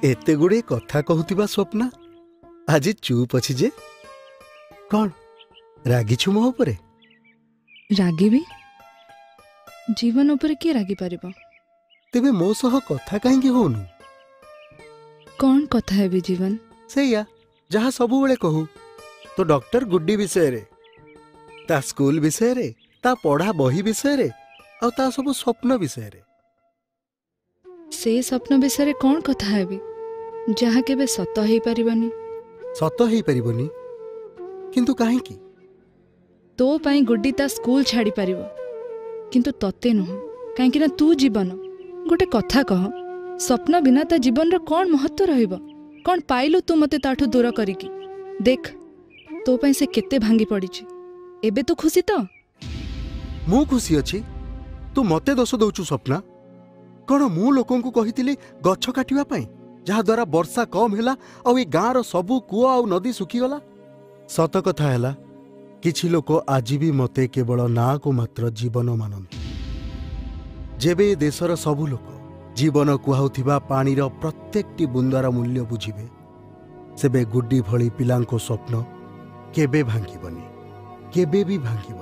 एते गुड़े कथा कहूतिबा स्वप्ना आज चुप अछि जे कौन रागिछु मो उपरे? रागिबी जीवन उपरे किए रागी पारिबो? तेबे मो सह कथा काहेकि होनु? कौन कथा है भी जीवन? सेया जहाँ सबु बेले कहू तो डॉक्टर गुड्डी विषय रे, ता स्कूल विषय रे, ता पढ़ा बही विषय रे, और ता सब स्वप्न विषय रे। से स्वप्न विषय कौन कथा है भी जहाँ केबे सत हेई परिबनी? सत हेई परिबनी किंतु काहेकि? तो पाई गुड्डी ता स्कूल छाड़ी पारिबो किंतु तते नुह, काहेकि ना तू जीवन गोटे कथा कह, स्वप्न बिना ता जीवन रो कौन महत्व रहिबो? कौन पाइलु तू मते ताठू दूर करिकी? देख तो पाई से केते भांगी पड़ीची, एबे तो खुशी तो? मु खुशी अछि, तू मते दोष दउचु स्वप्ना? कौन मु लोकन को कहितिली गछ काटिबा पई जहा द्वारा वर्षा कम हैला और ए गाँ रो सबु कुआ और नदी सुखी गला? सत कथा हैला किछि लोक आज भी मते केवल ना को मात्र जीवन मानନ୍ତି। जेबे देशर सबु लोक जीवन कुहाउथिबा पानीर प्रत्येकटी बुंदार मूल्य बुझिबे, सेबे गुड्डी भली पिलांको स्वप्न केबे भांगिबनी, केबे भी भांगिबनी।